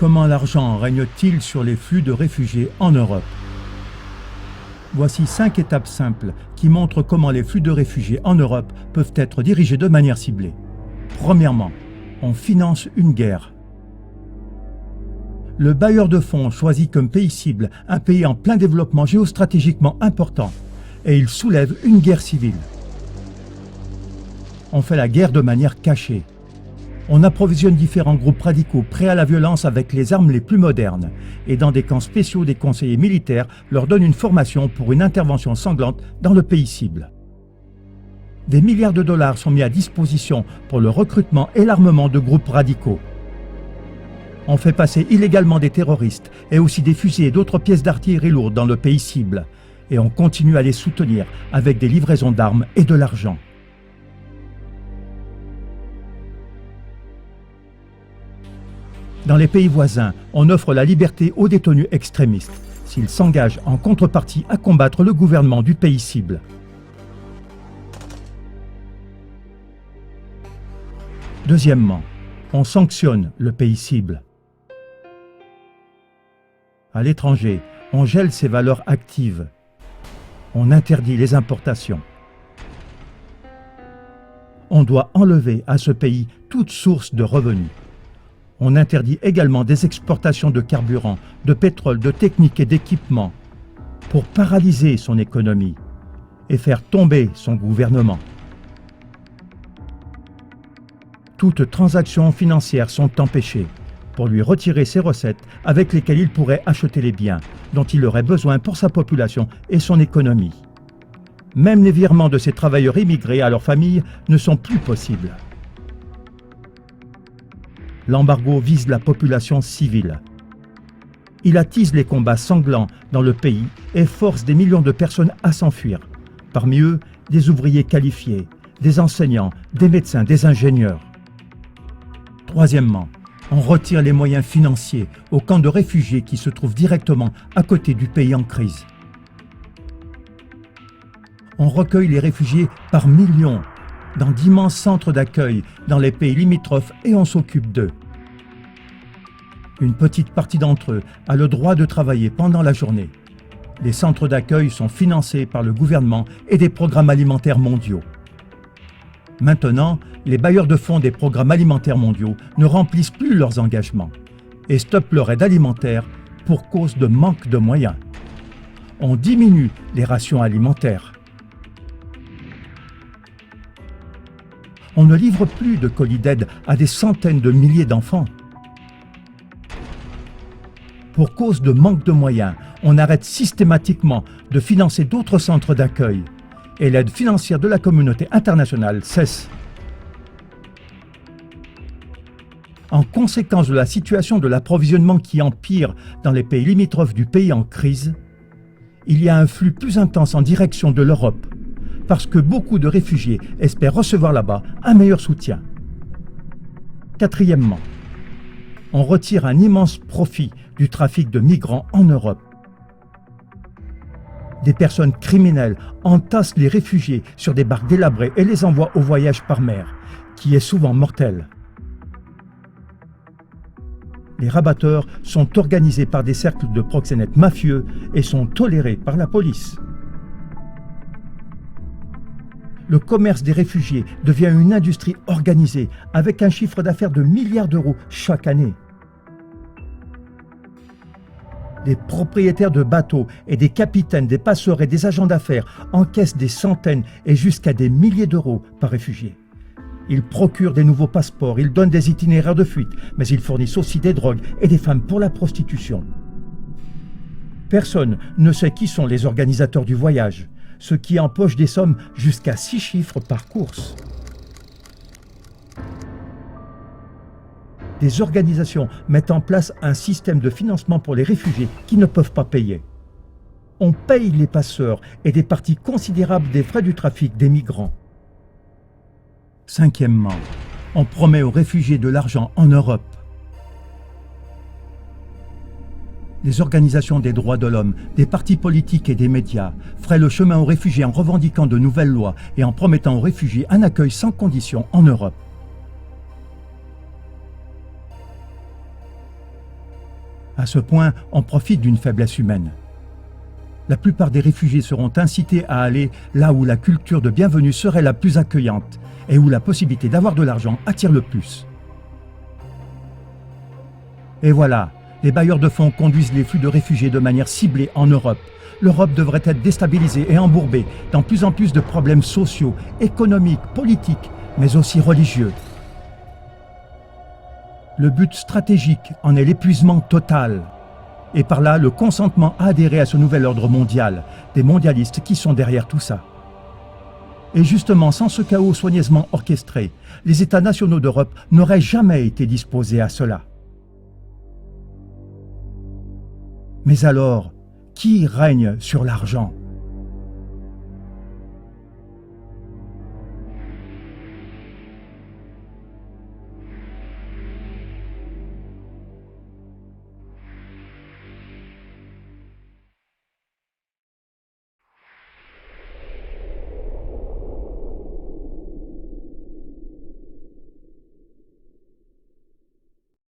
Comment l'argent règne-t-il sur les flux de réfugiés en Europe? Voici 5 étapes simples qui montrent comment les flux de réfugiés en Europe peuvent être dirigés de manière ciblée. Premièrement, on finance une guerre. Le bailleur de fonds choisit comme pays cible un pays en plein développement géostratégiquement important et il soulève une guerre civile. On fait la guerre de manière cachée. On approvisionne différents groupes radicaux prêts à la violence avec les armes les plus modernes et dans des camps spéciaux, des conseillers militaires leur donnent une formation pour une intervention sanglante dans le pays cible. Des milliards de dollars sont mis à disposition pour le recrutement et l'armement de groupes radicaux. On fait passer illégalement des terroristes et aussi des fusils et d'autres pièces d'artillerie lourde dans le pays cible et on continue à les soutenir avec des livraisons d'armes et de l'argent. Dans les pays voisins, on offre la liberté aux détenus extrémistes s'ils s'engagent en contrepartie à combattre le gouvernement du pays cible. Deuxièmement, on sanctionne le pays cible. À l'étranger, on gèle ses valeurs actives. On interdit les importations. On doit enlever à ce pays toute source de revenus. On interdit également des exportations de carburant, de pétrole, de techniques et d'équipements pour paralyser son économie et faire tomber son gouvernement. Toutes transactions financières sont empêchées pour lui retirer ses recettes avec lesquelles il pourrait acheter les biens dont il aurait besoin pour sa population et son économie. Même les virements de ces travailleurs immigrés à leurs familles ne sont plus possibles. L'embargo vise la population civile. Il attise les combats sanglants dans le pays et force des millions de personnes à s'enfuir. Parmi eux, des ouvriers qualifiés, des enseignants, des médecins, des ingénieurs. Troisièmement, on retire les moyens financiers aux camps de réfugiés qui se trouvent directement à côté du pays en crise. On recueille les réfugiés par millions dans d'immenses centres d'accueil dans les pays limitrophes et on s'occupe d'eux. Une petite partie d'entre eux a le droit de travailler pendant la journée. Les centres d'accueil sont financés par le gouvernement et des programmes alimentaires mondiaux. Maintenant, les bailleurs de fonds des programmes alimentaires mondiaux ne remplissent plus leurs engagements et stoppent leur aide alimentaire pour cause de manque de moyens. On diminue les rations alimentaires. On ne livre plus de colis d'aide à des centaines de milliers d'enfants. Pour cause de manque de moyens, on arrête systématiquement de financer d'autres centres d'accueil et l'aide financière de la communauté internationale cesse. En conséquence de la situation de l'approvisionnement qui empire dans les pays limitrophes du pays en crise, il y a un flux plus intense en direction de l'Europe, parce que beaucoup de réfugiés espèrent recevoir là-bas un meilleur soutien. Quatrièmement, on retire un immense profit du trafic de migrants en Europe. Des personnes criminelles entassent les réfugiés sur des barques délabrées et les envoient au voyage par mer, qui est souvent mortel. Les rabatteurs sont organisés par des cercles de proxénètes mafieux et sont tolérés par la police. Le commerce des réfugiés devient une industrie organisée avec un chiffre d'affaires de milliards d'euros chaque année. Des propriétaires de bateaux et des capitaines, des passeurs et des agents d'affaires encaissent des centaines et jusqu'à des milliers d'euros par réfugié. Ils procurent des nouveaux passeports, ils donnent des itinéraires de fuite, mais ils fournissent aussi des drogues et des femmes pour la prostitution. Personne ne sait qui sont les organisateurs du voyage, ceux qui empochent des sommes jusqu'à 6 chiffres par course. Des organisations mettent en place un système de financement pour les réfugiés qui ne peuvent pas payer. On paye les passeurs et des parties considérables des frais du trafic des migrants. Cinquièmement, on promet aux réfugiés de l'argent en Europe. Les organisations des droits de l'homme, des partis politiques et des médias feraient le chemin aux réfugiés en revendiquant de nouvelles lois et en promettant aux réfugiés un accueil sans condition en Europe. À ce point, on profite d'une faiblesse humaine. La plupart des réfugiés seront incités à aller là où la culture de bienvenue serait la plus accueillante et où la possibilité d'avoir de l'argent attire le plus. Et voilà, les bailleurs de fonds conduisent les flux de réfugiés de manière ciblée en Europe. L'Europe devrait être déstabilisée et embourbée dans plus en plus de problèmes sociaux, économiques, politiques, mais aussi religieux. Le but stratégique en est l'épuisement total. Et par là, le consentement à adhérer à ce nouvel ordre mondial, des mondialistes qui sont derrière tout ça. Et justement, sans ce chaos soigneusement orchestré, les États nationaux d'Europe n'auraient jamais été disposés à cela. Mais alors, qui règne sur l'argent ?